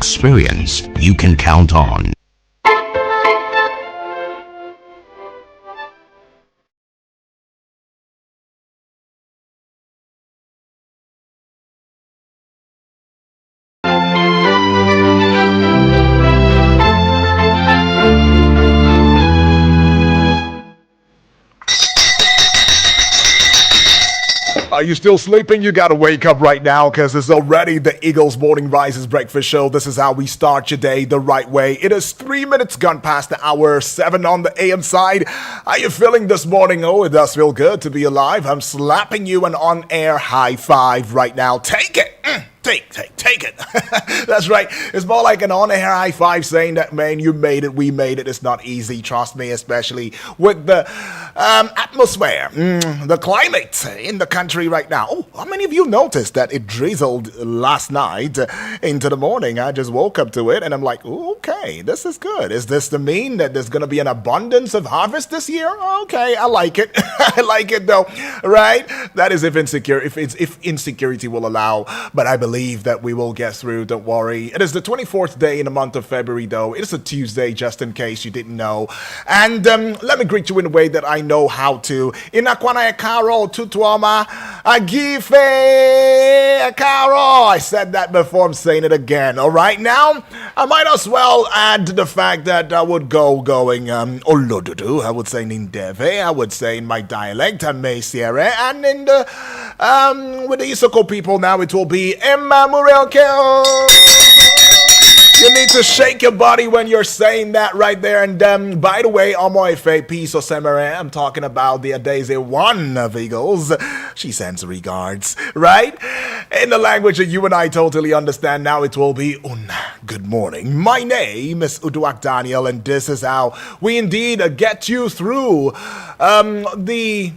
experience you can count on. Are you still sleeping? You gotta wake up right now because it's already the Eagles Morning Rises Breakfast Show. This is how we start your day the right way. It is 3 minutes gone past the hour 7 on the AM side. How you feeling this morning? Oh, it does feel good to be alive. I'm slapping you an on-air high five right now. Take it. Take it. That's right. It's more like an on-air high five saying that, man, you made it, we made it. It's not easy, trust me, especially with the atmosphere, the climate in the country right now. Oh, how many of you noticed that it drizzled last night into the morning? I just woke up to it and I'm like, ooh, okay, this is good. Is this to mean that there's going to be an abundance of harvest this year? Okay, I like it. I like it though, right? That is if insecurity will allow, but I believe that we will get through, don't worry. It is the 24th day in the month of February though. It is a Tuesday, just in case you didn't know. And let me greet you in a way that I know how to. Inakwana ekaro tutuama agife ekaro. I said that before, I'm saying it again. All right, now I might as well add the fact that I would going olodudu. I would say nindeve. I would say in my dialect, amesiere, and in the with the Isoko people now it will be Emma Muriel. You need to shake your body when you're saying that right there. And by the way, Omoife Piso Semere, I'm talking about the Adeze one of Eagles. She sends regards, right? In the language that you and I totally understand now, it will be good morning. My name is Uduak Daniel, and this is how we indeed get you through the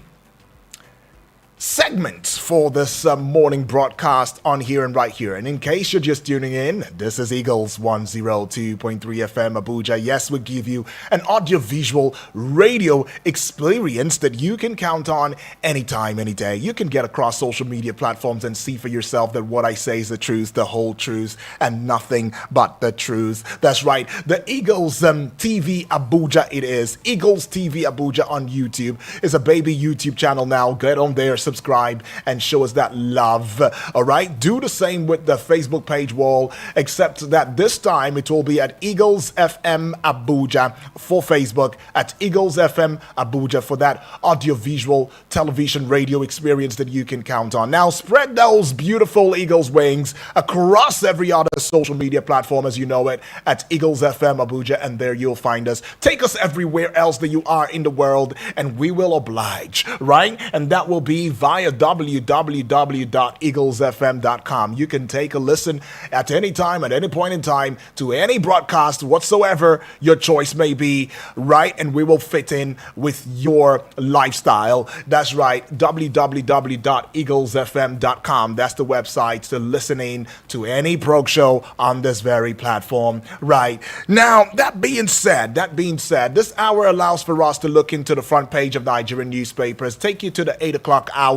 segment for this morning broadcast on Here and Right Here. And in case you're just tuning in, this is Eagles 102.3 FM Abuja. Yes, we give you an audiovisual radio experience that you can count on anytime, any day. You can get across social media platforms and see for yourself that what I say is the truth, the whole truth, and nothing but the truth. That's right. The Eagles TV Abuja it is. Eagles TV Abuja on YouTube is a baby YouTube channel now. Get on there, subscribe, and show us that love. All right, do the same with the Facebook page wall, except that this time it will be at Eagles FM Abuja for Facebook, at Eagles FM Abuja for that audiovisual television radio experience that you can count on. Now spread those beautiful Eagles wings across every other social media platform as you know it, at Eagles FM Abuja, and there you'll find us. Take us everywhere else that you are in the world and we will oblige, right? And that will be via www.eaglesfm.com. You can take a listen at any time, at any point in time, to any broadcast whatsoever your choice may be, right? And we will fit in with your lifestyle. That's right, www.eaglesfm.com. That's the website to listen in to any prog show on this very platform, right? Now, that being said, this hour allows for us to look into the front page of Nigerian newspapers, take you to the 8 o'clock hour,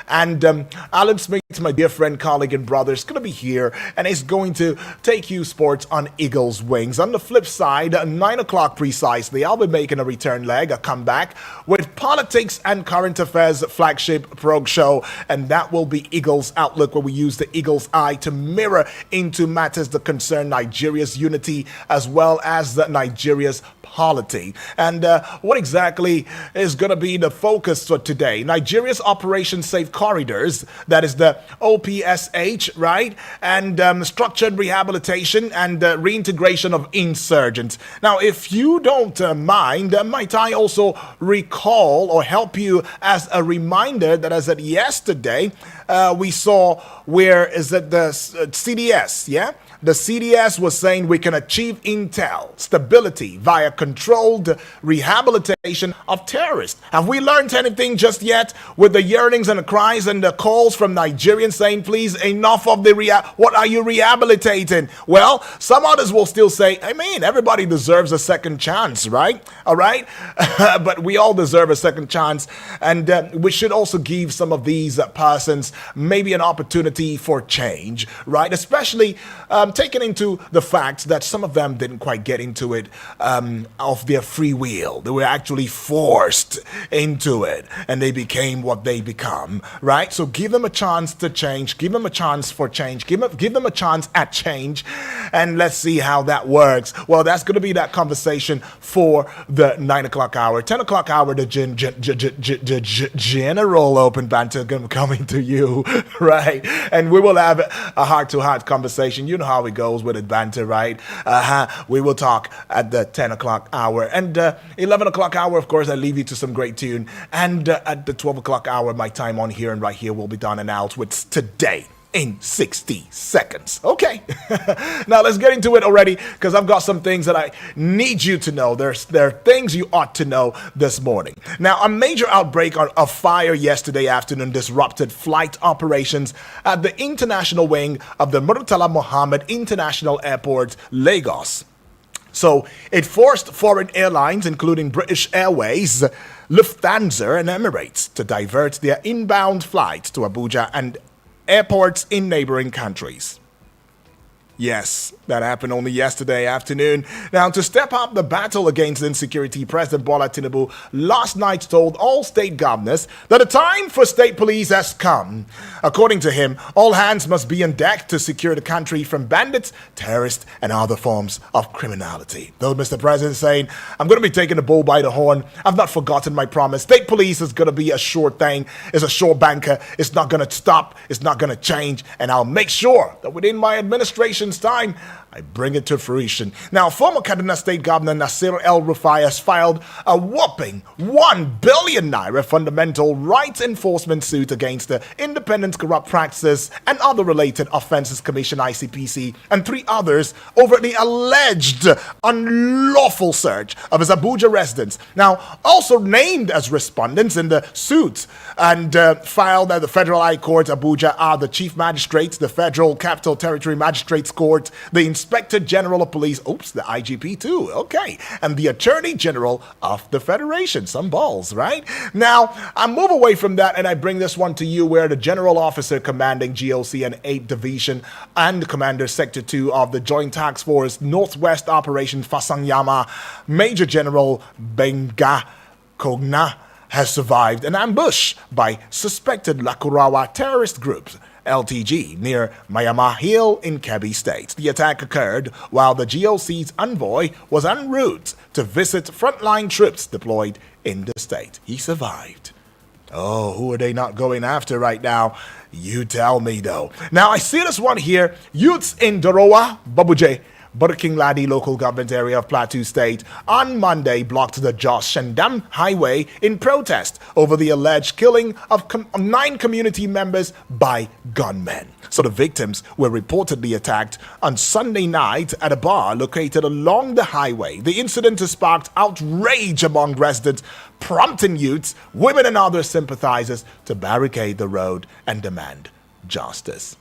and Alan Smith, my dear friend, colleague, and brother, is going to be here and is going to take you sports on Eagles wings. On the flip side, 9 o'clock precisely, I'll be making a return leg, a comeback with politics and current affairs flagship prog show, and that will be Eagles Outlook, where we use the Eagles eye to mirror into matters that concern Nigeria's unity as well as Nigeria's polity. And what exactly is going to be the focus for today? Nigeria's Operation Safe Corridors, that is the OPSH, right? And structured rehabilitation and reintegration of insurgents. Now, if you don't mind, might I also recall or help you as a reminder that as of yesterday, we saw where is it the CDS, yeah? The CDS was saying we can achieve intel stability via controlled rehabilitation of terrorists. Have we learned anything just yet with the yearnings and the cries and the calls from Nigerians saying, please, enough of the what are you rehabilitating? Well, some others will still say, I mean, everybody deserves a second chance, right? All right? But we all deserve a second chance. And we should also give some of these persons maybe an opportunity for change, right? Especially taking into the fact that some of them didn't quite get into it of their free will. They were actually forced into it, and they became what they become, right? So give them a chance to change, give them a chance for change, give them a chance at change, and let's see how that works. Well, that's going to be that conversation for the 9 o'clock hour. 10 o'clock hour, the general open banter coming to you, right? And we will have a heart-to-heart conversation. You know how it goes with it banter, right? We will talk at the 10 o'clock hour. And 11 o'clock hour, of course, I leave you to some great tune. And at the 12 o'clock hour, my time on here and right here will be done and out with Today in 60 seconds. Okay. Now let's get into it already, because I've got some things that I need you to know. There are things you ought to know this morning. Now, a major outbreak of fire yesterday afternoon disrupted flight operations at the international wing of the Murtala Mohammed International Airport, Lagos. So it forced foreign airlines, including British Airways, Lufthansa, and Emirates, to divert their inbound flights to Abuja and airports in neighboring countries. Yes, that happened only yesterday afternoon. Now, to step up the battle against insecurity, President Bola Tinubu last night told all state governors that the time for state police has come. According to him, all hands must be on deck to secure the country from bandits, terrorists, and other forms of criminality. Though Mr. President is saying, I'm going to be taking the bull by the horn. I've not forgotten my promise. State police is going to be a sure thing. It's a sure banker. It's not going to stop. It's not going to change. And I'll make sure that within my administration time, I bring it to fruition. Now, former Kaduna State Governor Nasir El-Rufai has filed a whopping 1 billion naira fundamental rights enforcement suit against the Independent Corrupt Practices and Other Related Offences Commission (ICPC) and 3 others over the alleged unlawful search of his Abuja residence. Now, also named as respondents in the suit and filed at the Federal High Court Abuja are the Chief Magistrates, the Federal Capital Territory Magistrates Court, the Inspector General of Police, the IGP too, okay, and the Attorney General of the Federation. Some balls, right? Now, I move away from that and I bring this one to you, where the General Officer commanding GOC and 8th Division and Commander Sector 2 of the Joint Task Force Northwest Operation Fasanyama, Major General Benga Kogna, has survived an ambush by suspected Lakurawa terrorist groups, LTG, near Mayama Hill in Kebbi State. The attack occurred while the GOC's envoy was en route to visit frontline troops deployed in the state. He survived. Oh, who are they not going after right now? You tell me, though. Now, I see this one here. Youths in Dorowa, Babuje, Burking Ladi local government area of Plateau State on Monday blocked the Jos Shandam Highway in protest over the alleged killing of 9 community members by gunmen. So the victims were reportedly attacked on Sunday night at a bar located along the highway. The incident has sparked outrage among residents, prompting youths, women and other sympathizers to barricade the road and demand justice.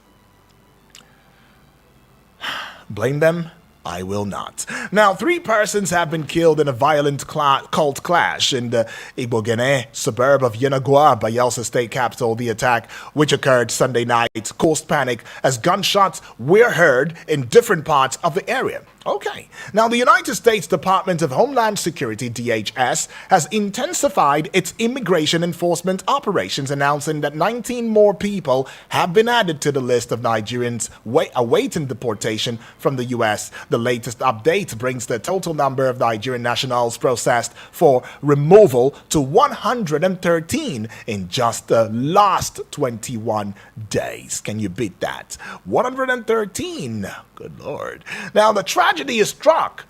Blame them? I will not. Now, 3 persons have been killed in a violent cult clash in the Ibogene suburb of Yenagoa, Bayelsa State capital. The attack, which occurred Sunday night, caused panic as gunshots were heard in different parts of the area. Okay. Now, the United States Department of Homeland Security, DHS, has intensified its immigration enforcement operations, announcing that 19 more people have been added to the list of Nigerians awaiting deportation from the U.S. The latest update brings the total number of Nigerian nationals processed for removal to 113 in just the last 21 days. Can you beat that? 113. Good Lord. Now, the tragedy is struck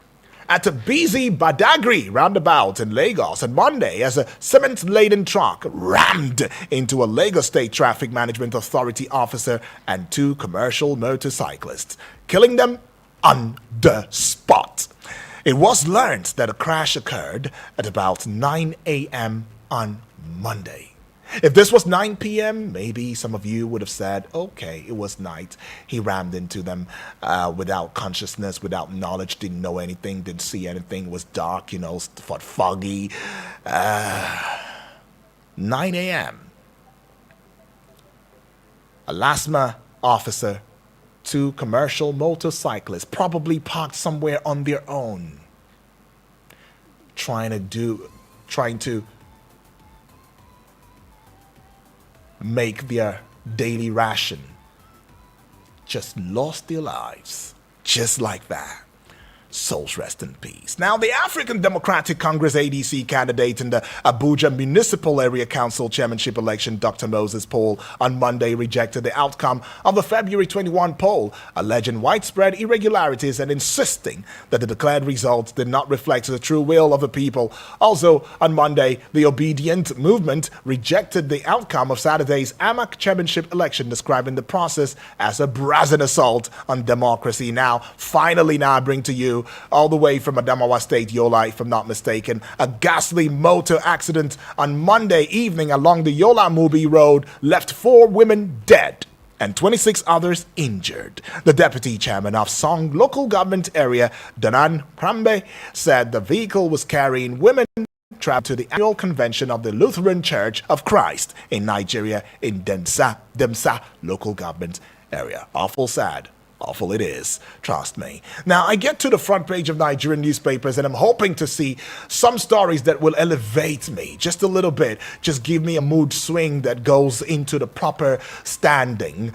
at a busy Badagry roundabout in Lagos on Monday as a cement-laden truck rammed into a Lagos State Traffic Management Authority officer and 2 commercial motorcyclists, killing them on the spot. It was learned that a crash occurred at about 9 a.m. on Monday. If this was 9 p.m., maybe some of you would have said, okay, it was night. He rammed into them without consciousness, without knowledge, didn't know anything, didn't see anything, was dark, foggy. 9 a.m. A LASMA officer two commercial motorcyclists, probably parked somewhere on their own, trying to make their daily ration, just lost their lives just like that. Souls rest in peace. Now, the African Democratic Congress ADC candidate in the Abuja Municipal Area Council chairmanship election, Dr. Moses Paul, on Monday rejected the outcome of the February 21 poll, alleging widespread irregularities and insisting that the declared results did not reflect the true will of the people. Also, on Monday, the Obedient Movement rejected the outcome of Saturday's AMAC chairmanship election, describing the process as a brazen assault on democracy. Now, finally, I bring to you all the way from Adamawa State, Yola, if I'm not mistaken, a ghastly motor accident on Monday evening along the Yola Mubi Road left 4 women dead and 26 others injured. The deputy chairman of Song local government area, Danan Krambe, said the vehicle was carrying women trapped to the annual convention of the Lutheran Church of Christ in Nigeria in Demsa local government area. Awful sad. Awful it is, trust me. Now, I get to the front page of Nigerian newspapers and I'm hoping to see some stories that will elevate me just a little bit, just give me a mood swing that goes into the proper standing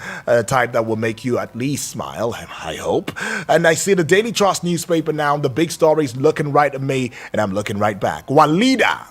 type that will make you at least smile, I hope. And I see the Daily Trust newspaper now, the big stories looking right at me and I'm looking right back. Walida,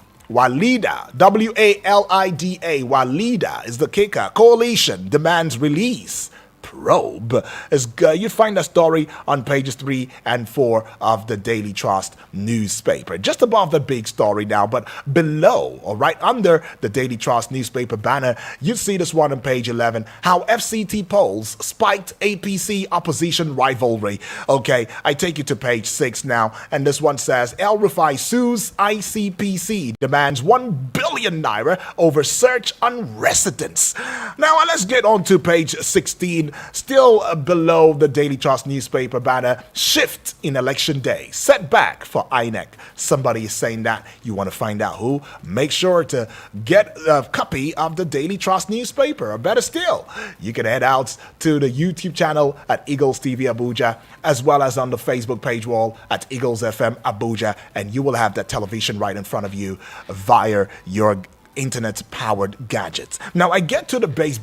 W-A-L-I-D-A, Walida is the kicker. Coalition demands release. Probe is you find a story on pages 3 and 4 of the Daily Trust newspaper, just above the big story now, but below or right under the Daily Trust newspaper banner, you see this one on page 11, how FCT polls spiked APC opposition rivalry. Okay, I take you to page 6 now, and this one says El Rufai sues ICPC, demands 1 billion naira over search on residents. Now let's get on to page 16. Still below the Daily Trust newspaper banner, shift in election day, setback for INEC. Somebody is saying that. You want to find out who? Make sure to get a copy of the Daily Trust newspaper, or better still, you can head out to the YouTube channel at Eagles TV Abuja, as well as on the Facebook page wall at Eagles FM Abuja, and you will have that television right in front of you via your internet-powered gadgets. Now I get to the base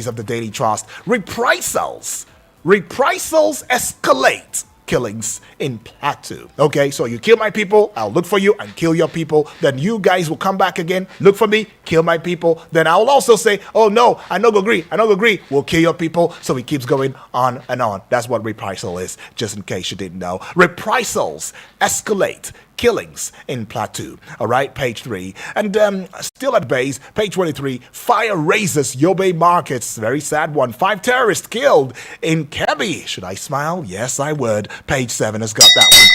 of the Daily Trust. Reprisals escalate. Killings in Plateau. Okay, so you kill my people, I'll look for you and kill your people. Then you guys will come back again, look for me, kill my people. Then I'll also say, oh no, I no go agree, we'll kill your people. So it keeps going on and on. That's what reprisal is, just in case you didn't know. Reprisals escalate. Killings in Plateau. All right, page 3. And still at base, page 23, fire raises Yobe markets. Very sad one. 5 terrorists killed in Kebbi. Should I smile? Yes, I would. Page 7 has got that one.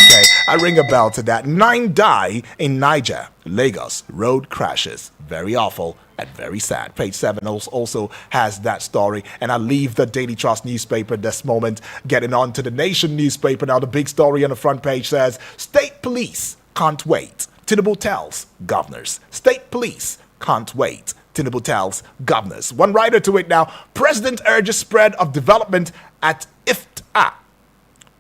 Okay, I ring a bell to that. 9 die in Niger, Lagos. Road crashes. Very awful and very sad. Page 7 also has that story. And I leave the Daily Trust newspaper this moment, getting on to the Nation newspaper. Now, the big story on the front page says, State Police can't wait. Tinubu tells governors. State Police can't wait. Tinubu tells governors. One writer to it now. President urges spread of development at IFTA.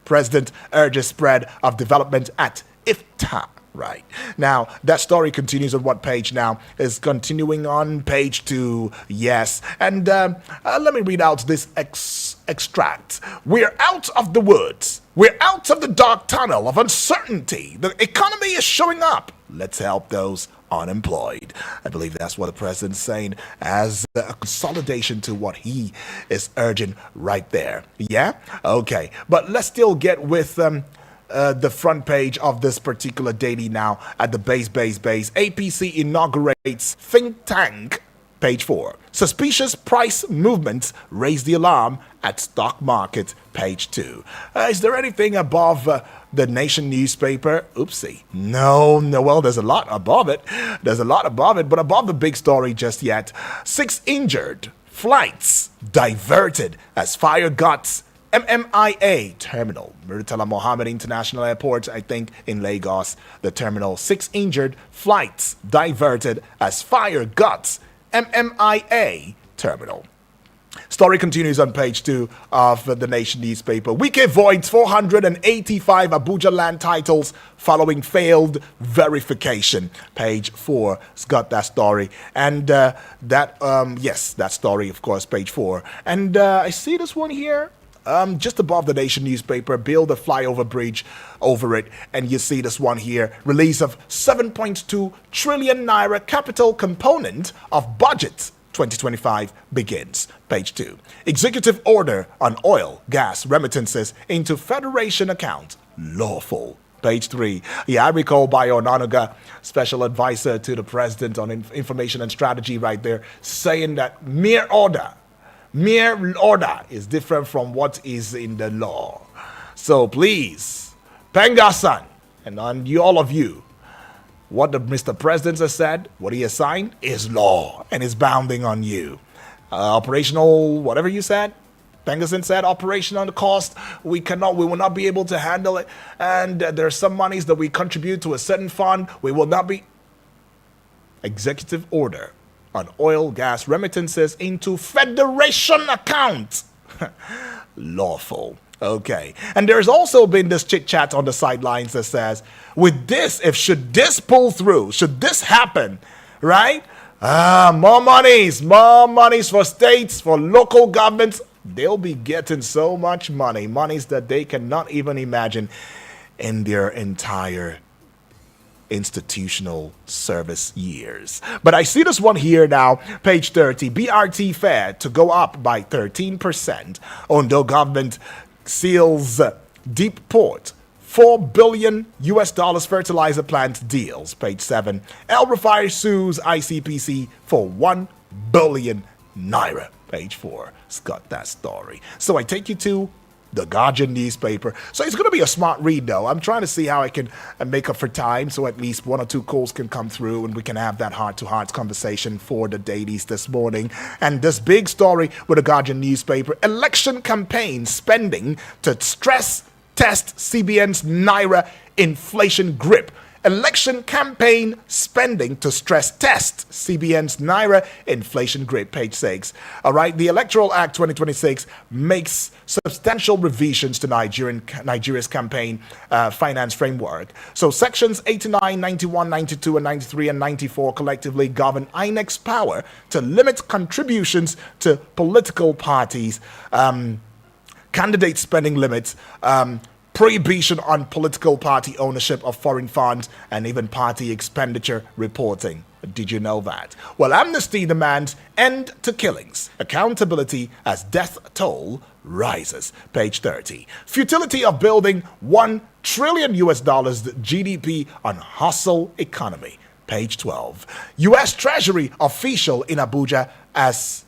President urges spread of development at IFTA. Right. Now, that story continues on what page now? Is continuing on page 2. Yes. And let me read out this extract. We're out of the woods. We're out of the dark tunnel of uncertainty. The economy is showing up. Let's help those unemployed. I believe that's what the president's saying as a consolidation to what he is urging right there. Yeah? Okay. But let's still get with the front page of this particular daily now at the base. APC inaugurates think tank, page 4. Suspicious price movements raise the alarm at stock market, page 2. Is there anything above the Nation newspaper? Oopsie. No, well, there's a lot above it. But above the big story just yet. 6 injured. Flights diverted as fire guts MMIA terminal, Murtala Mohammed International Airport, I think, in Lagos. The terminal, 6 injured, flights diverted as fire guts MMIA terminal. Story continues on page 2 of the Nation newspaper. Wike voids 485 Abuja land titles following failed verification. Page 4 has got that story. And that story, of course, page 4. And I see this one here. Just above the Nation newspaper, build a flyover bridge over it. And you see this one here, release of 7.2 trillion naira capital component of budget 2025 begins. Page 2. Executive order on oil, gas remittances into Federation account lawful. Page 3. Yariko Bayo-Onanuga, special advisor to the president on information and strategy right there, saying that mere order is different from what is in the law. So please, Pengasan, and on you, all of you, what the Mr. President has said, what he has signed, is law and is bounding on you. Operational, whatever you said, Pengasan said, operation on the cost, we will not be able to handle it. And there are some monies that we contribute to a certain fund, we will not be. Executive order on oil, gas remittances into Federation account. Lawful. Okay. And there's also been this chit chat on the sidelines that says, with this, should this pull through, should this happen, right? More monies for states, for local governments. They'll be getting so much monies that they cannot even imagine in their entire institutional service years. But I see this one here now, page 30, BRT fare to go up by 13%. Ondo government seals Deep Port, $4 billion fertilizer plant deals. Page 7. El Rufai sues ICPC for 1 billion naira. Page 4. It's got that story. So I take you to the Guardian newspaper. So it's going to be a smart read, though. I'm trying to see how I can make up for time so at least one or two calls can come through and we can have that heart-to-heart conversation for the dailies this morning. And this big story with the Guardian newspaper, election campaign spending to stress test CBN's Naira inflation grip. Election campaign spending to stress test CBN's Naira inflation grip, page 6. All right, the Electoral Act 2026 makes substantial revisions to Nigeria's campaign finance framework. So sections 89, 91, 92, and 93, and 94 collectively govern INEC's power to limit contributions to political parties, candidate spending limits, prohibition on political party ownership of foreign funds, and even party expenditure reporting. Did you know that? Well, Amnesty demands end to killings, accountability as death toll rises. Page 30. Futility of building $1 trillion GDP on hustle economy. Page 12. U.S. Treasury official in Abuja as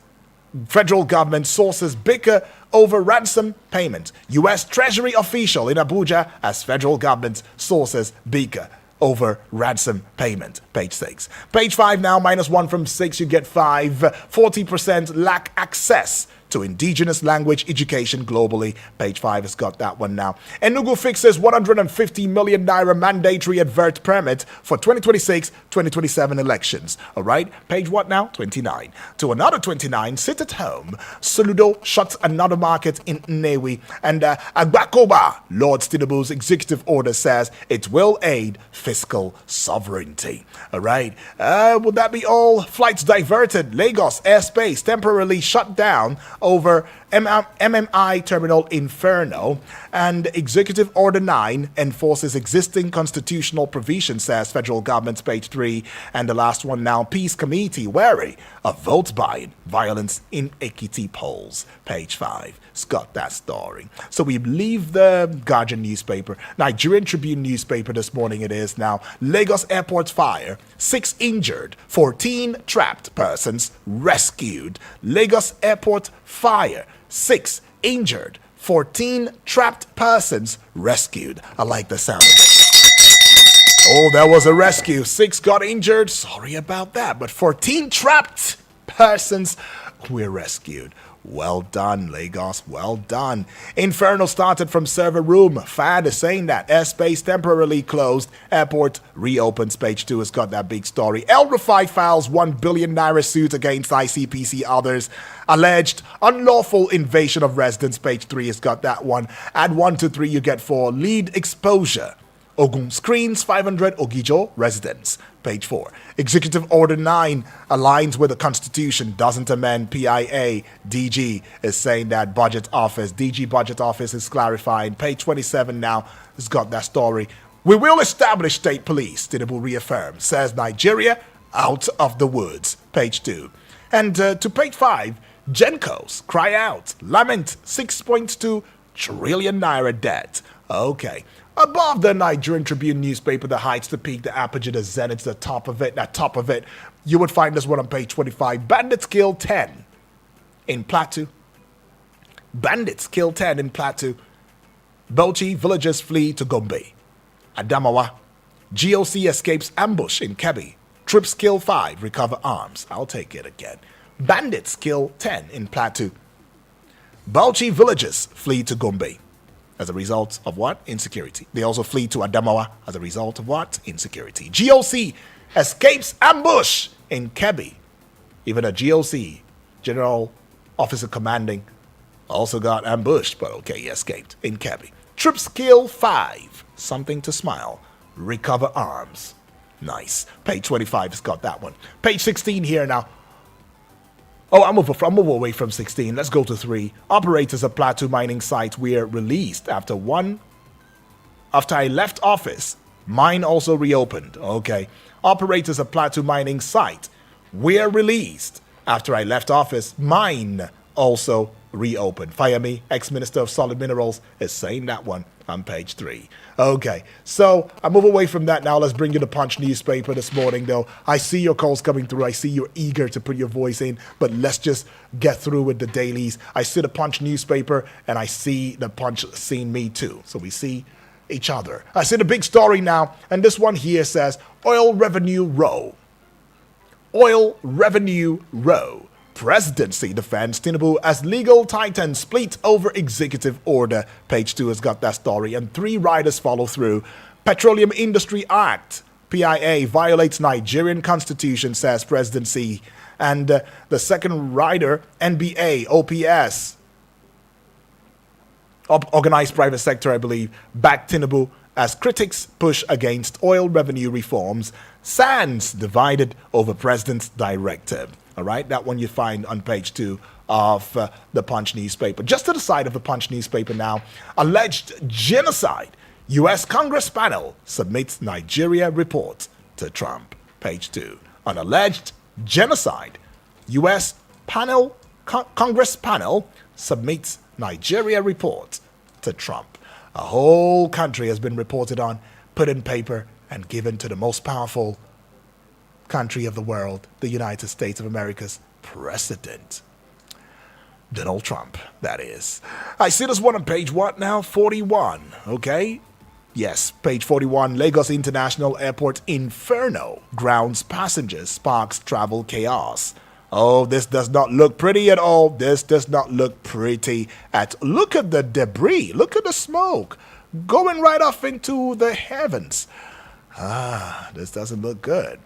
federal government sources bicker over ransom payment. U.S. Treasury official in Abuja as federal government sources bicker over ransom payment. Page 6. Page 5 now, -1 from 6, you get 5. 40% lack access to indigenous language education globally. Page 5 has got that one now. Enugu fixes 150 million naira mandatory advert permit for 2026-2027 elections. All right, page what now? 29. To another 29, sit at home. Soludo shuts another market in Nnewi. And Agbakoba, Lord Tinubu's executive order says it will aid fiscal sovereignty. All right, would that be all? Flights diverted. Lagos airspace temporarily shut down over MMI Terminal Inferno, and Executive Order 9 enforces existing constitutional provisions, says federal government, page 3. And the last one now, Peace Committee wary of vote buying, violence in Ekiti polls, page 5. It's got that story. So we leave the Guardian newspaper, Nigerian Tribune newspaper this morning it is now. Lagos airport fire, 6 injured, 14 trapped persons rescued. Lagos airport fire, 6 injured, 14 trapped persons rescued. I like the sound of it. Oh, there was a rescue. 6 got injured. Sorry about that. But 14 trapped persons were rescued. Well done, Lagos. Well done. Inferno started from server room. FAD is saying that. Airspace temporarily closed. Airport reopens. Page 2 has got that big story. El Rufai files 1 billion naira suit against ICPC others. Alleged unlawful invasion of residence. Page 3 has got that one. Add 1 to 3, you get 4. Lead exposure. Ogun screens 500 Ogijo residents. Page 4. Executive Order 9 aligns with the Constitution, doesn't amend PIA. DG is saying that Budget Office, DG Budget Office is clarifying. Page 27 now has got that story. We will establish state police, Tinubu reaffirms, says Nigeria out of the woods. Page 2. And to page 5, Gencos cry out, lament 6.2 trillion naira debt. Okay. Above the Nigerian Tribune newspaper, the heights, the peak, the apogee, the zenith, the top of it, you would find this one on page 25. Bandits kill 10 in Plateau. Bandits kill 10 in Plateau. Bauchi villagers flee to Gombe. Adamawa. GOC escapes ambush in Kebbi. Troops kill 5, recover arms. I'll take it again. Bandits kill 10 in Plateau. Bauchi villagers flee to Gombe. As a result of what? Insecurity. They also flee to Adamawa as a result of what? Insecurity. GOC escapes ambush in Kebbi. Even a GOC, General Officer Commanding, also got ambushed, but okay, he escaped in Kebbi. Troops kill 5. Something to smile. Recover arms. Nice. Page 25 has got that one. Page 16 here now. Oh, I'll move away from 16. Let's go to 3. Operators of Plateau mining site were released after I left office. Mine also reopened. Okay. Operators of Plateau mining site were released after I left office. Mine also reopened. Fayemi, ex-minister of solid minerals, is saying that one on page 3. Okay, so I move away from that now. Let's bring you the Punch newspaper this morning, though. I see your calls coming through. I see you're eager to put your voice in, but let's just get through with the dailies. I see the Punch newspaper, and I see the Punch seeing me too. So we see each other. I see the big story now, and this one here says, Oil Revenue Row. Oil Revenue Row. Presidency defends Tinubu as legal titans split over executive order. Page 2 has got that story, and 3 riders follow through. Petroleum Industry Act, PIA, violates Nigerian constitution, says presidency. And the second rider, NBA, OPS, organized private sector, I believe, backed Tinubu as critics push against oil revenue reforms. Sands divided over president's directive. All right, that one you find on page 2 of the Punch newspaper. Just to the side of the Punch newspaper now, alleged genocide. U.S. Congress panel submits Nigeria report to Trump. Page 2. On alleged genocide, U.S. Congress panel submits Nigeria report to Trump. A whole country has been reported on, put in paper, and given to the most powerful country of the world, the United States of America's president. Donald Trump, that is. I see this one on page what now? 41, okay? Yes, page 41, Lagos International Airport inferno grounds passengers, sparks travel chaos. Oh, this does not look pretty at all. This does not look pretty look at the debris. Look at the smoke going right off into the heavens. This doesn't look good.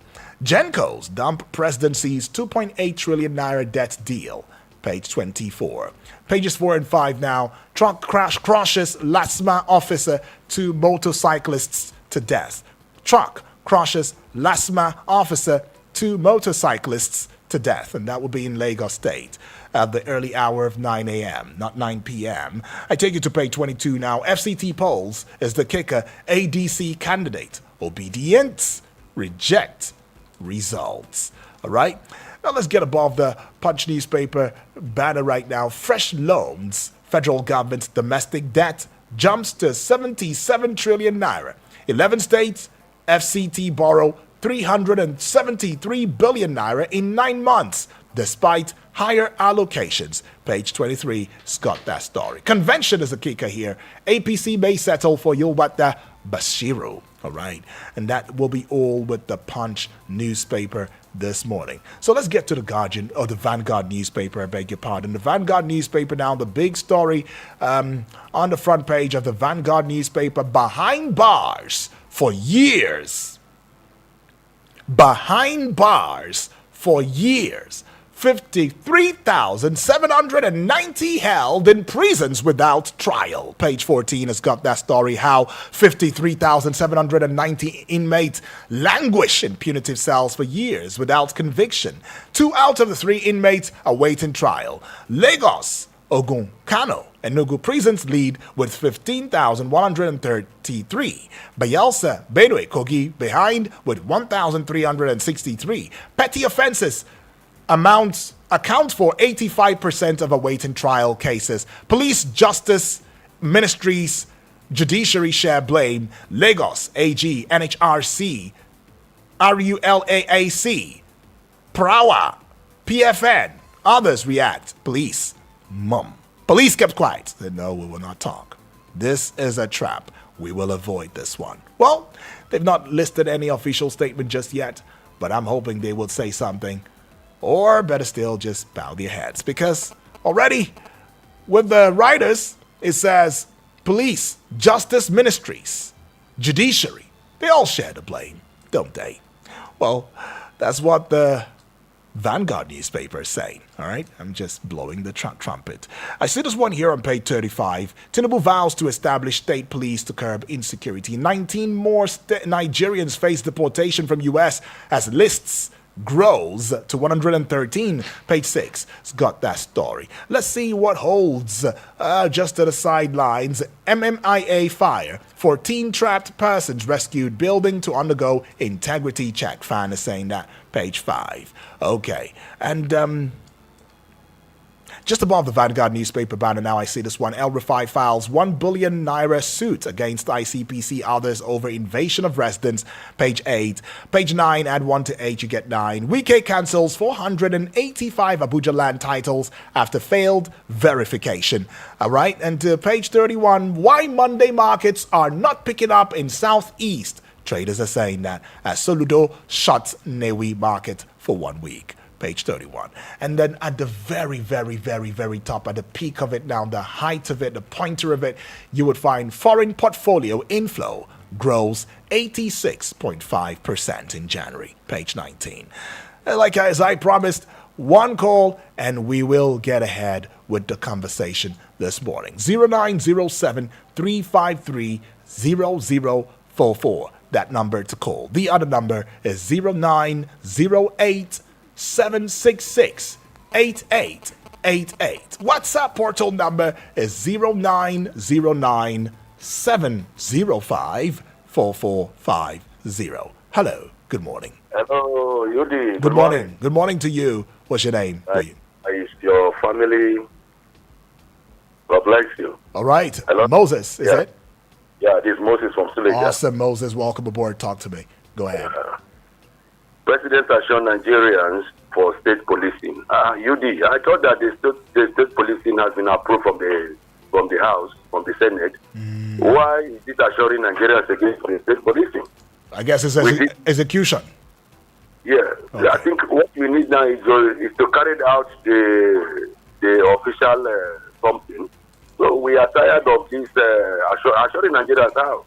Gencos dump presidency's 2.8 trillion naira debt deal. Page 24. Pages 4 and 5 now. Truck crash crushes LASMA officer, 2 motorcyclists to death. Truck crushes LASMA officer, 2 motorcyclists to death. And that will be in Lagos State at the early hour of 9 a.m., not 9 p.m. I take you to page 22 now. FCT polls is the kicker. ADC candidate. Obedience. Reject results. All right. Now let's get above the Punch newspaper banner right now. Fresh loans. Federal government's domestic debt jumps to 77 trillion naira. 11 states, FCT borrow 373 billion naira in 9 months, despite higher allocations. Page 23, Scott, that story. Convention is a kicker here. APC may settle for Yulbata Bashiru. All right. And that will be all with the Punch newspaper this morning. So let's get to the Guardian, or the Vanguard newspaper, I beg your pardon. The Vanguard newspaper now, the big story on the front page of the Vanguard newspaper: behind bars for years. Behind bars for years. 53,790 held in prisons without trial. Page 14 has got that story, how 53,790 inmates languish in punitive cells for years without conviction. 2 out of the 3 inmates awaiting trial. Lagos, Ogun, Kano, and Enugu prisons lead with 15,133. Bayelsa, Benue, Kogi behind with 1,363. Petty offenses account for 85% of awaiting trial cases. Police, justice, ministries, judiciary share blame. Lagos, AG, NHRC, RULAAC, Prawa, PFN. Others react. Police, mum. Police kept quiet. Said, no, we will not talk. This is a trap. We will avoid this one. Well, they've not listed any official statement just yet, but I'm hoping they will say something. Or better still, just bow their heads. Because already with the writers, it says police, justice ministries, judiciary. They all share the blame, don't they? Well, that's what the Vanguard newspaper is saying. All right, I'm just blowing the trumpet. I see this one here on page 35. Tinubu vows to establish state police to curb insecurity. 19 more Nigerians face deportation from U.S. as lists grows to 113. Page 6 has got that story. Let's see what holds just to the sidelines. MMIA fire. 14 trapped persons rescued, building to undergo integrity check. Fan is saying that. Page 5. Okay. And just above the Vanguard newspaper banner now, I see this one. El Rufai files 1 billion naira suit against ICPC, others over invasion of residents. Page 8. Page 9, add 1 to 8, you get 9. Wike cancels 485 Abuja land titles after failed verification. All right, and to page 31, why Monday markets are not picking up in Southeast. Traders are saying that as Soludo shuts Newi market for 1 week. Page 31. And then at the very, very, very, very top, at the peak of it now, the height of it, the pointer of it, you would find foreign portfolio inflow grows 86.5% in January. Page 19. And like as I promised, one call and we will get ahead with the conversation this morning. 0907 353 0044. That number to call. The other number is 0908 766 8888. WhatsApp portal number is 0909 705 4450. Hello, good morning. Hello, Yudi. Good morning. Good morning to you. What's your name? Is your family? God bless you. All right. Hello? Moses, is it? Yeah, this is Moses from Suleja. Awesome, Moses. Welcome aboard. Talk to me. Go ahead. Presidents are shown Nigerians for state policing. UD, I thought that the state policing has been approved from the House, from the Senate. Why is it assuring Nigerians against the state policing? I guess it's execution. Yeah, Okay. I think what we need now is to carry out the official something. So we are tired of this assuring Nigerians how.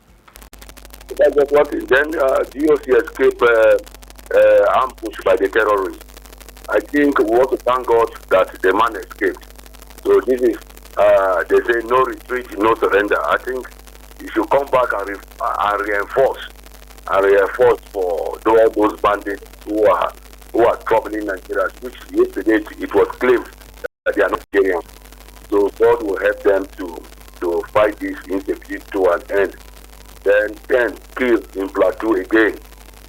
That's just one thing. Then DOC escape ambush by the terrorists. I think we want to thank God that the man escaped. So this is, they say no retreat, no surrender. I think you should come back and reinforce for all those bandits who are troubling Nigeria, which yesterday it was claimed that they are not Nigerians. So God will help them to fight this insecurity to an end. Then 10 killed in Plateau again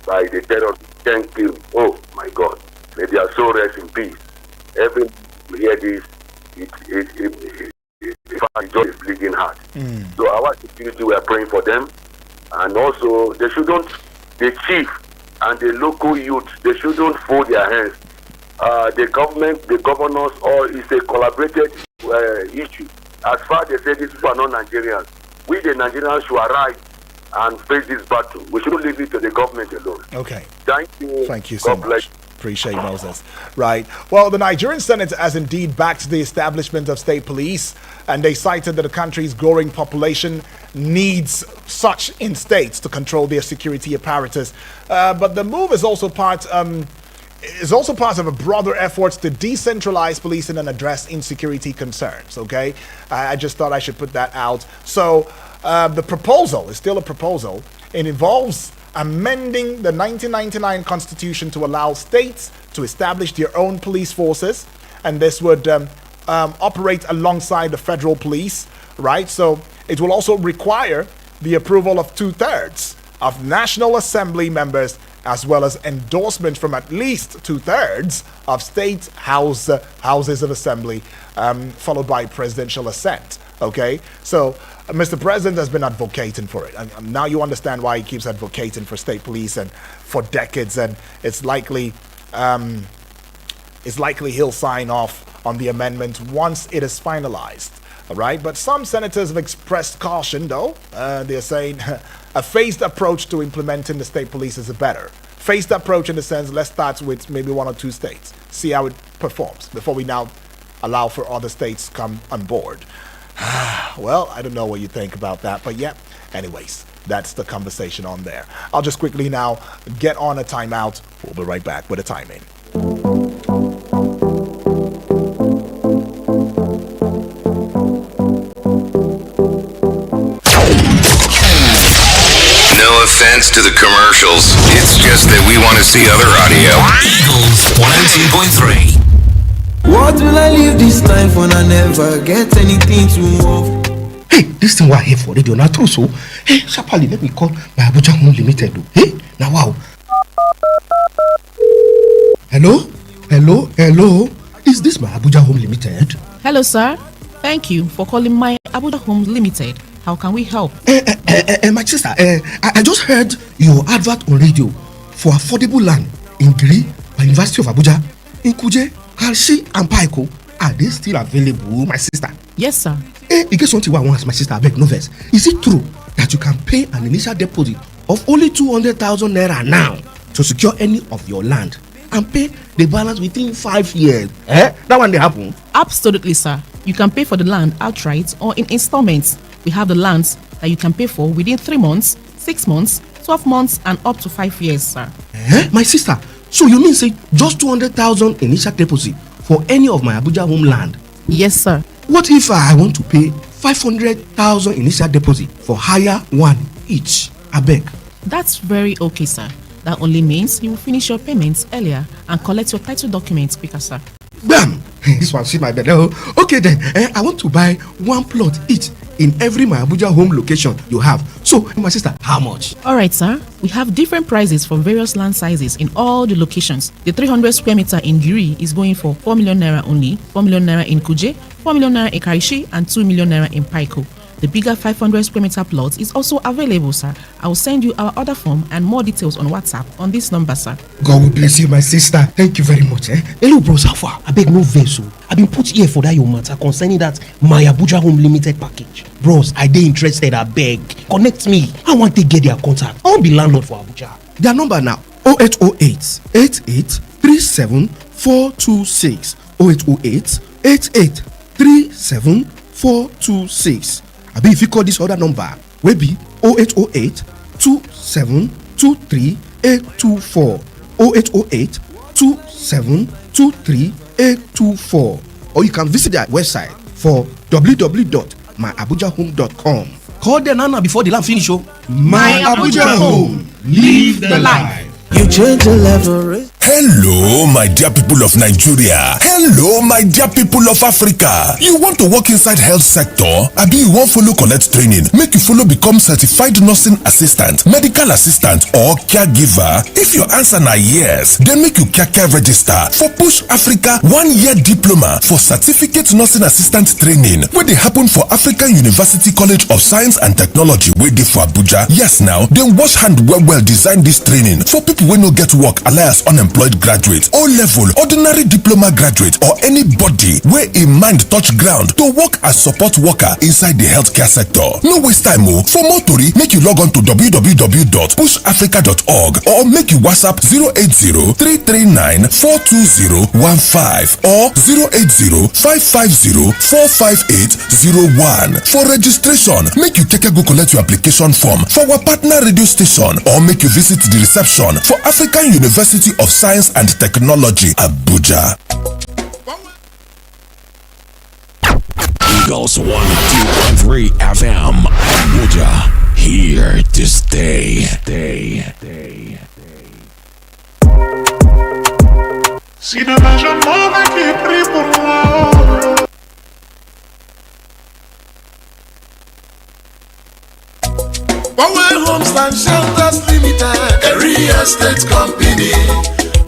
by the terrorists. 10 killed. Oh my God. May their soul rest in peace. Every we hear this, it joy is bleeding hard. So our security, we are praying for them. And also, they shouldn't, the chief and the local youth, they shouldn't fold their hands. The government, the governors, or it's a collaborated issue. As far as they say these people are not Nigerians, we the Nigerians should arise and face this battle. We shouldn't leave it to the government alone. Okay. Thank you. Thank you so God bless much. Appreciate Moses. Right. Well, the Nigerian Senate has indeed backed the establishment of state police, and they cited that the country's growing population needs such in states to control their security apparatus. But the move is also part of a broader effort to decentralize policing and address insecurity concerns. Okay, I just thought I should put that out. So the proposal is still a proposal. It involves amending the 1999 Constitution to allow states to establish their own police forces, and this would operate alongside the federal police, right? So it will also require the approval of 2/3 of National Assembly members, as well as endorsement from at least 2/3 of state houses of assembly, followed by presidential assent. Okay, so Mr. President has been advocating for it, and now you understand why he keeps advocating for state police and for decades, and it's likely he'll sign off on the amendment once it is finalized. All right, but some senators have expressed caution, though. They're saying a phased approach to implementing the state police is a better phased approach, in the sense, let's start with maybe 1 or 2 states, see how it performs before we now allow for other states to come on board. Well, I don't know what you think about that, but yeah, anyways, that's the conversation on there. I'll just quickly now get on a timeout. We'll be right back with a timing. No offense to the commercials. It's just that we want to see other audio. Eagles 102.3. What will I leave this life when I never get anything to move? Hey, this thing we're here for radio now too, so hey, sharply let me call my Abuja Home Limited. Hey, now wow. Hello. Is this my Abuja Home Limited? Hello, sir. Thank you for calling my Abuja Home Limited. How can we help? My sister, I just heard your advert on radio for affordable land in Giri by University of Abuja, in Kuje, Halshi and Paiko. Are they still available, my sister? Yes, sir. In case something I want, my sister, I beg no vex. Is it true that you can pay an initial deposit of only 200,000 naira now to secure any of your land and pay the balance within 5 years? That one they happen? Absolutely, sir. You can pay for the land outright or in installments. We have the lands that you can pay for within 3 months, 6 months, 12 months, and up to 5 years, sir. My sister, so you mean say just 200,000 initial deposit for any of my Abuja home land? Yes, sir. What if I want to pay 500,000 initial deposit for hire one each? I beg. That's very okay, sir. That only means you will finish your payments earlier and collect your title documents quicker, sir. Bam! This one see my bed. Okay then, I want to buy 1 plot each in every my Abuja home location you have. So, my sister, how much? Alright, sir. We have different prices for various land sizes in all the locations. The 300 square meter in Giri is going for 4 million naira only, 4 million naira in Kuje, 4 million naira in Karishi, and 2 million naira in Paiko. The bigger 500 square meter plot is also available, sir. I will send you our order form and more details on WhatsApp on this number, sir. God will bless you, my sister. Thank you very much. Hello, bros, how far? I beg no vex. I've been put here for that your matter concerning that my Abuja Home Limited package. Bros, I dey interested, I beg. Connect me. I want to get their contact. I want be landlord for Abuja. Their number now, 0808 8837 426. 0808 8837 426. I be if you call this other number, will be 0808 2723 824. 0808 2723 824. Or you can visit their website for www.myabujahome.com. Call them now before the land finish. My Abuja Home. Live the life. You change the level. Hello, my dear people of Nigeria. Hello, my dear people of Africa. You want to work inside health sector? Abi you wan follow collect training? Make you follow become certified nursing assistant, medical assistant, or caregiver? If your answer na yes, then make you care register for Push Africa 1-year diploma for certificate nursing assistant training wey dey happen for African University College of Science and Technology wey dey for Abuja. Yes, now dem wash hand well design this training for people wey no get work alias unemployed self-employed graduate, O-level, ordinary diploma graduate, or anybody where a mind touch ground to work as support worker inside the healthcare sector. No waste time o. For more tori, make you log on to www.pushafrica.org or make you WhatsApp 080-339-42015 or 080-550-45801. For registration, make you take a go collect your application form for our partner radio station or make you visit the reception for African University of Science and Technology, Abuja. Eagles 102.3 FM, Abuja, here to stay. Si demain je m'en vais, qui prie pour moi. Power Homes and Shelters Limited, a real estate company.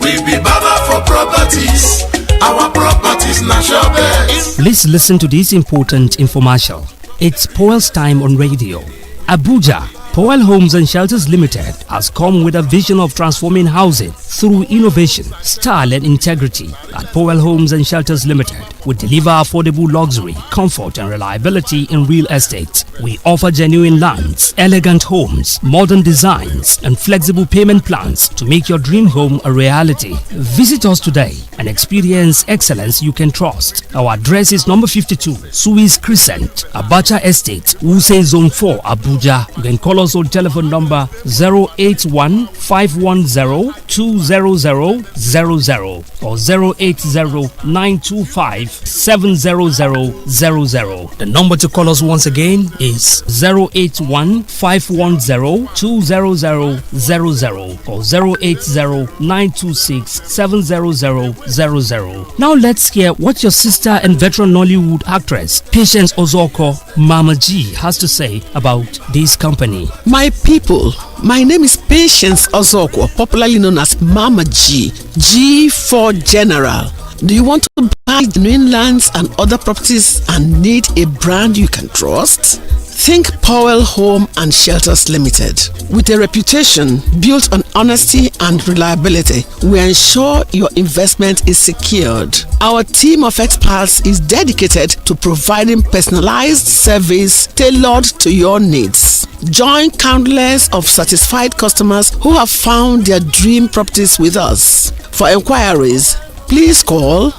We be Baba for properties. Our properties not your best. Please listen to this important infomercial. It's Powell's time on radio. Abuja, Powell Homes and Shelters Limited has come with a vision of transforming housing through innovation, style and integrity. At Powell Homes and Shelters Limited, we deliver affordable luxury, comfort and reliability in real estate. We offer genuine lands, elegant homes, modern designs and flexible payment plans to make your dream home a reality. Visit us today and experience excellence you can trust. Our address is number 52, Suez Crescent, Abacha Estate, Wuse Zone 4, Abuja. You can call us on telephone number 081-510-20000 or 080-925-70000. The number to call us once again is 081-510-20000 or 080-926-70000. Now let's hear what your sister and veteran Nollywood actress Patience Ozoko Mama G has to say about this company. My people, my name is Patience Ozoko, popularly known as Mama G. G for General. Do you want to buy genuine lands and other properties and need a brand you can trust? Think Powell Home and Shelters Limited. With a reputation built on honesty and reliability, we ensure your investment is secured. Our team of experts is dedicated to providing personalized service tailored to your needs. Join countless of satisfied customers who have found their dream properties with us. For inquiries, please call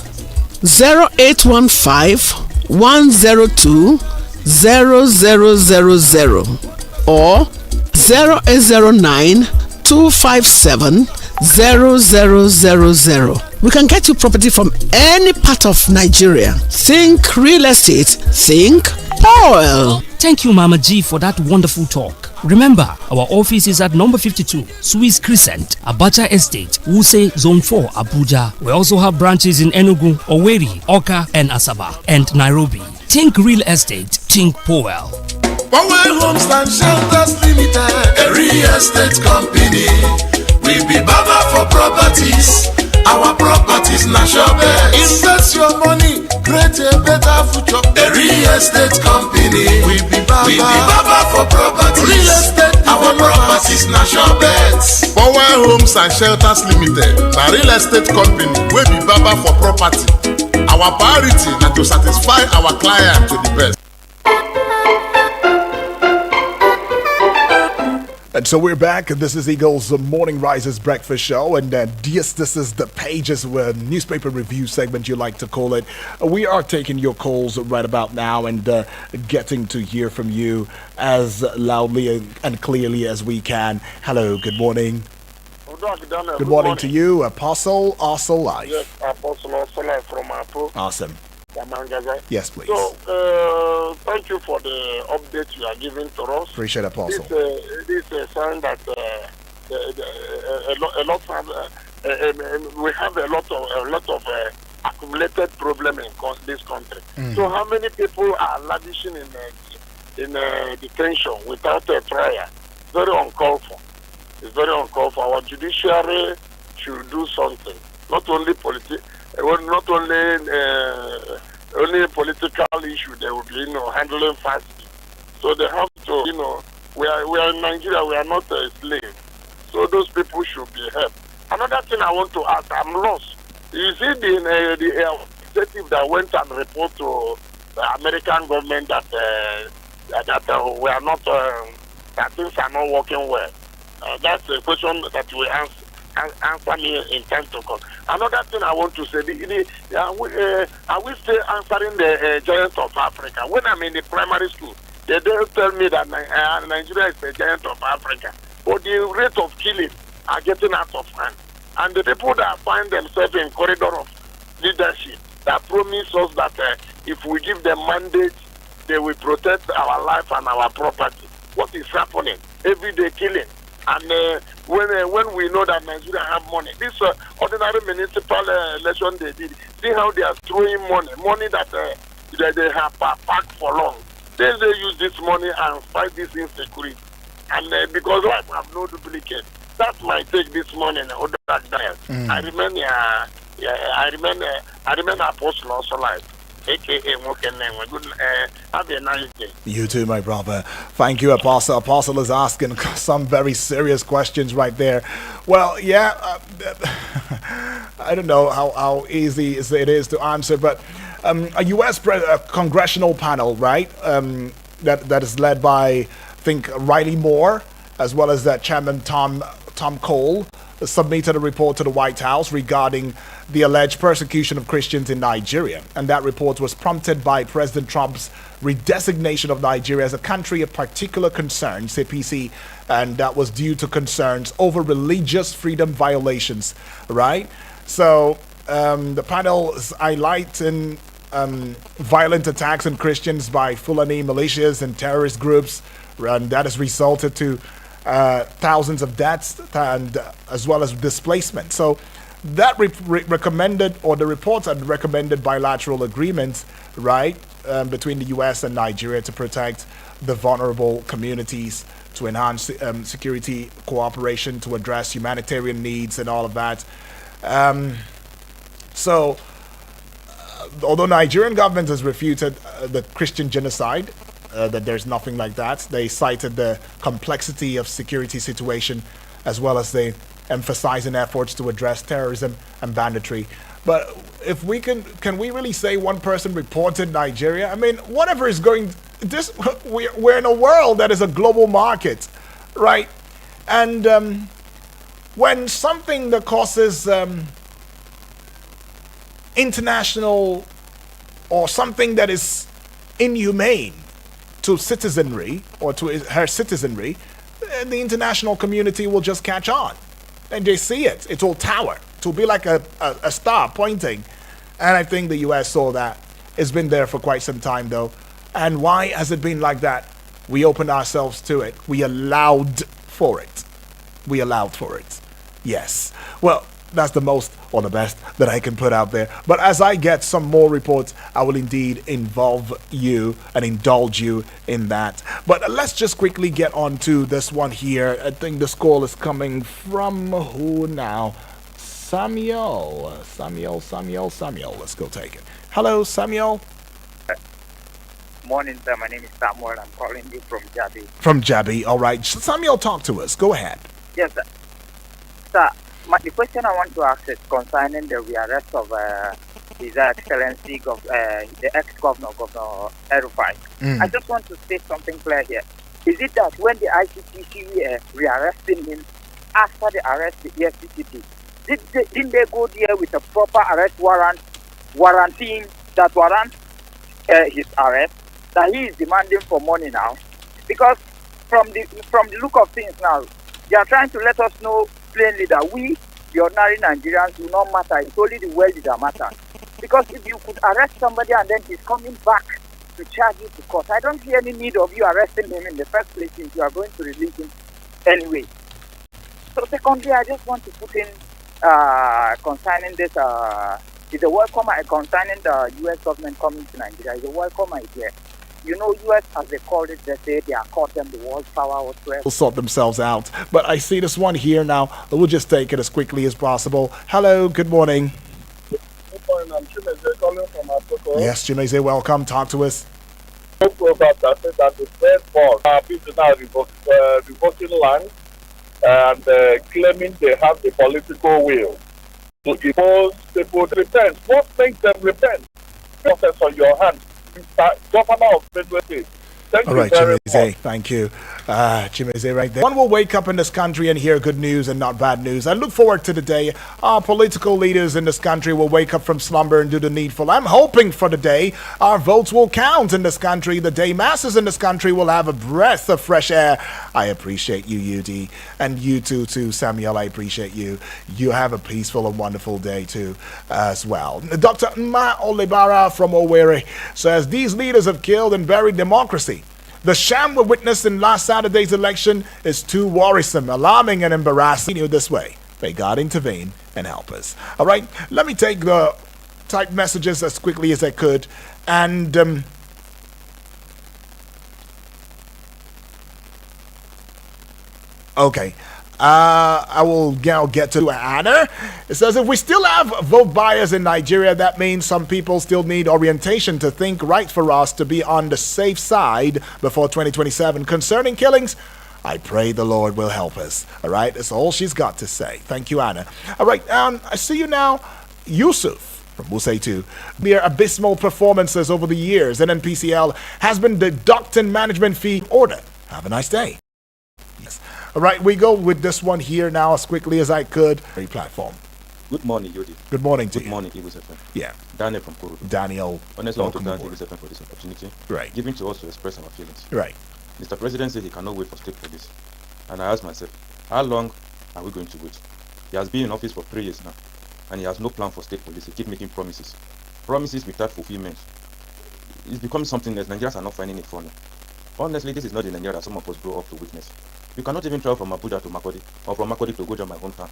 0815 102 0000 or 0809 257 0000. We can get you property from any part of Nigeria. Think real estate, think Powell. Thank you, Mama G, for that wonderful talk. Remember, our office is at number 52, Suez Crescent, Abacha Estate, Wuse Zone 4, Abuja. We also have branches in Enugu, Owerri, Oka, and Asaba, and Nairobi. Think real estate, think Powell. Powell Homes and Shelters Limited, a real estate company. We be Baba for properties. Our properties not your best. Invest your money, create a better future. A real estate company. We be Baba for properties. Real estate. Our properties not your best. Powell Homes and Shelters Limited, a real estate company. We be Baba for property. Our priority is to satisfy our client to the best. And so we're back. This is Eagles Morning Rises Breakfast Show. And yes, this is the Pages newspaper review segment, you like to call it. We are taking your calls right about now and getting to hear from you as loudly and clearly as we can. Hello, good morning. Good morning to you, Apostle Life. Yes, Apostle Life from Apple. Awesome. Yes, please. So, thank you for the update you are giving to us. Appreciate it, Apostle. This is a sign that we have a lot of accumulated problem in this country. So, how many people are lavishing in detention without a trial? Very uncalled for. It's very uncalled for. Our judiciary should do something. Not only only political issue they will be handling fast. So they have to we are in Nigeria, we are not a slave. So those people should be helped. Another thing I want to ask, I'm lost. You see the executive that went and report to the American government that we are not, that things are not working well. That's a question that we answer me in time to come. Another thing I want to say, are we still answering the giant of Africa? When I'm in the primary school, they don't tell me that Nigeria is the giant of Africa. But the rate of killing are getting out of hand. And the people that find themselves in corridor of leadership that promise us that if we give them mandate, they will protect our life and our property. What is happening? Everyday killing. And when we know that Nigeria have money, this ordinary municipal election they did, see how they are throwing money that they have packed for long. They use this money and fight this insecurity. And because life have no duplicate. That's my take this morning. I remain Apostle also life. AKA good. Have a nice day. You too, my brother. Thank you, Apostle. Apostle is asking some very serious questions right there. Well, yeah, I don't know how easy it is to answer, but a U.S. congressional panel, right, that is led by, I think, Riley Moore, as well as that Chairman Tom Cole, submitted a report to the White House regarding the alleged persecution of Christians in Nigeria. And that report was prompted by President Trump's redesignation of Nigeria as a country of particular concern, CPC, and that was due to concerns over religious freedom violations, right? So the panel is highlighting violent attacks on Christians by Fulani militias and terrorist groups, and that has resulted to thousands of deaths and as well as displacement. So that recommended, or the reports had recommended bilateral agreements, right, between the U.S. and Nigeria to protect the vulnerable communities, to enhance security cooperation, to address humanitarian needs and all of that. So although Nigerian government has refuted the Christian genocide, that there's nothing like that, they cited the complexity of security situation as well as they emphasizing efforts to address terrorism and banditry. But if we can we really say one person reported Nigeria? I mean, whatever is going, we're in a world that is a global market, right? And when something that causes international, or something that is inhumane to citizenry or to her citizenry, the international community will just catch on. And they see it. It will tower. It will be like a star pointing. And I think the U.S. saw that. It's been there for quite some time, though. And why has it been like that? We opened ourselves to it. We allowed for it. We allowed for it. Yes. Well, that's the most or the best that I can put out there. But as I get some more reports, I will indeed involve you and indulge you in that. But let's just quickly get on to this one here. I think this call is coming from who now? Samuel. Let's go take it. Hello, Samuel. Morning, sir. My name is Samuel. I'm calling you from Jabi. From Jabi. All right. Samuel, talk to us. Go ahead. Yes, sir. Sir, the question I want to ask is concerning the arrest of His Excellency, the ex-governor, Governor El-Rufai. I just want to state something clear here. Is it that when the ICTC rearresting him after the arrest, the EFCC didn't they go there with a proper arrest warranting that warrant his arrest, that he is demanding for money now? Because from the look of things now, they are trying to let us know plainly that we, the ordinary Nigerians, do not matter. It's only the wealthy that matter. Because if you could arrest somebody and then he's coming back to charge you to court, I don't see any need of you arresting him in the first place since you are going to release him anyway. So secondly, I just want to put in concerning this, is a welcome concerning the U.S. government coming to Nigeria. Is a welcome idea. You know, U.S., as they call it, they say they are caught them the world power whatsoever. Will sort themselves out. But I see this one here now. We'll just take it as quickly as possible. Hello, good morning. Good morning, I'm Chimeze calling from Africa. Yes, Chimeze, welcome. Talk to us. That the third ball, people now revoking land. and claiming they have the political will to impose people to repent. What makes them repent? Process on your hands. Governor of Benue State. Thank All you right, very Chimeze, much. thank you. Chimeze right there. One will wake up in this country and hear good news and not bad news. I look forward to the day our political leaders in this country will wake up from slumber and do the needful. I'm hoping for the day our votes will count in this country, the day masses in this country will have a breath of fresh air. I appreciate you, UD, and you too, Samuel. I appreciate you. You have a peaceful and wonderful day too, as well. Dr. Ma Olibara from Owerri says these leaders have killed and buried democracy. The sham we witnessed in last Saturday's election is too worrisome, alarming, and embarrassing. This way, may God intervene and help us. All right, let me take the typed messages as quickly as I could, and okay. I will now get to Anna. It says, if we still have vote buyers in Nigeria, that means some people still need orientation to think right for us to be on the safe side before 2027. Concerning killings, I pray the Lord will help us. All right, that's all she's got to say. Thank you, Anna. All right, I see you now, Yusuf from Wusei Mere abysmal performances over the years. NNPCL has been deducting management fee order. Have a nice day. All right, we go with this one here now as quickly as I could. Platform. Good morning, Yodi. Good morning to you. Good morning, Eagles FM. Yeah. Daniel from Kuru. Daniel. Honestly, I want to thank Eagles FM for this opportunity. Right. Giving to us to express our feelings. Right. Mr. President said he cannot wait for state police. And I asked myself, how long are we going to wait? He has been in office for 3 years now, and he has no plan for state police. He keeps making promises. Promises without fulfillment. It's becoming something that Nigerians are not finding it funny. Honestly, this is not the Nigeria that some of us grow up to witness. You cannot even travel from Abuja to Makodi, or from Makodi to Goja, my hometown.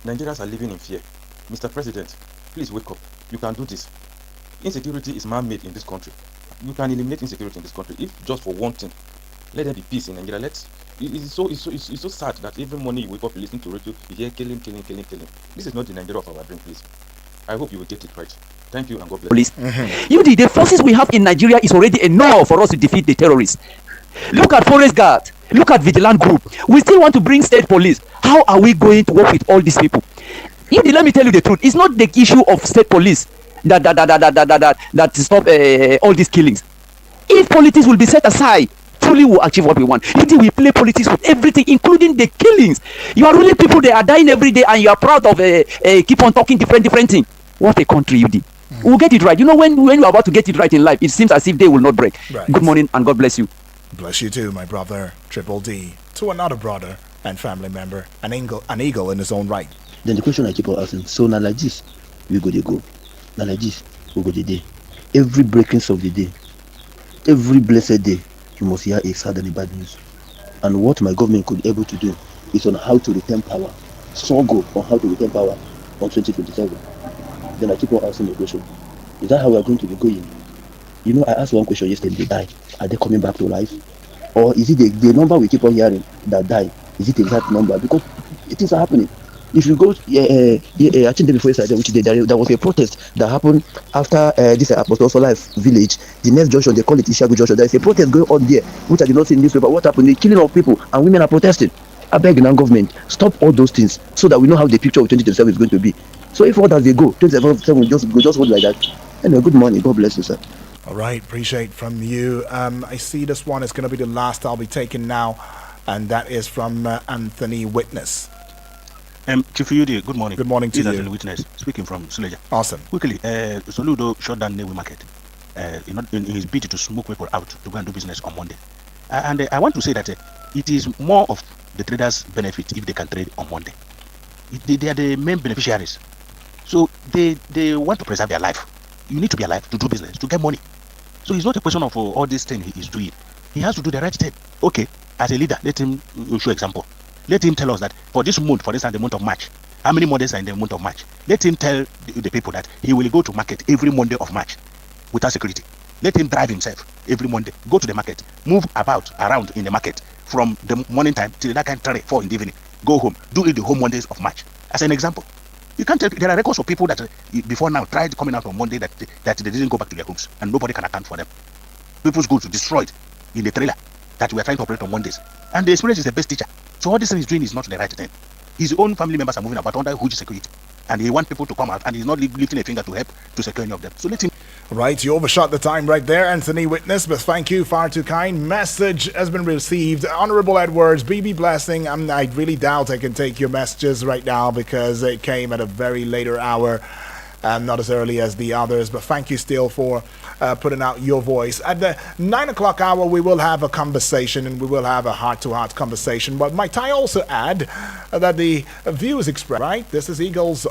Nigerians are living in fear. Mr. President, please wake up. You can do this. Insecurity is man-made in this country. You can eliminate insecurity in this country if just for one thing. Let there be peace in Nigeria. It's so sad that every morning you wake up, you listen to radio, you hear killing. This is not the Nigeria of our dream, please. I hope you will get it right. Thank you and God bless. The forces we have in Nigeria is already enough for us to defeat the terrorists. Look at Forest Guard. Look at Vigilant Group. We still want to bring state police. How are we going to work with all these people? Let me tell you the truth. It's not the issue of state police that stop all these killings. If politics will be set aside, truly we'll achieve what we want. We play politics with everything, including the killings. You are really people, they are dying every day, and you are proud of keep on talking different things. What a country, UD. We'll get it right. When you're about to get it right in life, it seems as if they will not break. Right. Good morning and God bless you. Bless you too, my brother, Triple D, to another brother and family member, an eagle in his own right. Then the question I keep on asking, so now like this, we go. Now like this, we go the day. Every breakings of the day, every blessed day, you must hear a sad and bad news. And what my government could be able to do is on how to return power, struggle on how to return power on 2027. Then I keep on asking the question, is that how we are going to be going? I asked one question yesterday, they die. Are they coming back to life? Or is it the number we keep on hearing that die? Is it the exact number? Because things are happening. If you go, I think before yesterday, there was a protest that happened after this Apostle Life village. The next junction, they call it Ishagu Junction. There is a protest going on there, which I did not see in the newspaper. What happened? The killing of people and women are protesting. I beg the government, stop all those things so that we know how the picture of 2027 is going to be. So if all as they go, 2027 will just hold like that. Anyway, good morning. God bless you, sir. All right, appreciate from you. I see this one is going to be the last I'll be taking now, and that is from Anthony Witness. Chief Yudi, good morning. Good morning to you. Anthony Witness, speaking from Suleja. Awesome. Quickly, Soludo shut down Newe Market in his bid to smoke people out to go and do business on Monday. And I want to say that it is more of the traders' benefit if they can trade on Monday. They are the main beneficiaries. So they want to preserve their life. You need to be alive to do business, to get money. So it's not a question of all this thing he is doing. He has to do the right thing. Okay, as a leader, let him show example. Let him tell us that for this month, for instance, the month of March, how many Mondays are in the month of March? Let him tell the people that he will go to market every Monday of March without security. Let him drive himself every Monday, go to the market, move around in the market from the morning time till that kind 3, 4 in the evening. Go home, do it the whole Mondays of March. As an example. You can't tell, there are records of people that before now tried coming out on Monday that they didn't go back to their homes and nobody can account for them. People's goods destroyed in the trailer that we are trying to operate on Mondays. And the experience is the best teacher. So all this thing he's doing is not the right thing. His own family members are moving about under huge security, and he wants people to come out, and he's not lifting a finger to help to secure any of them. So let him. Right, you overshot the time right there, Anthony Witness, but thank you, far too kind. Message has been received. Honorable Edwards, BB Blessing, I really doubt I can take your messages right now because it came at a very later hour, not as early as the others, but thank you still for putting out your voice. At the 9 o'clock hour, we will have a conversation and we will have a heart-to-heart conversation, but might I also add that the views expressed, right? This is Eagles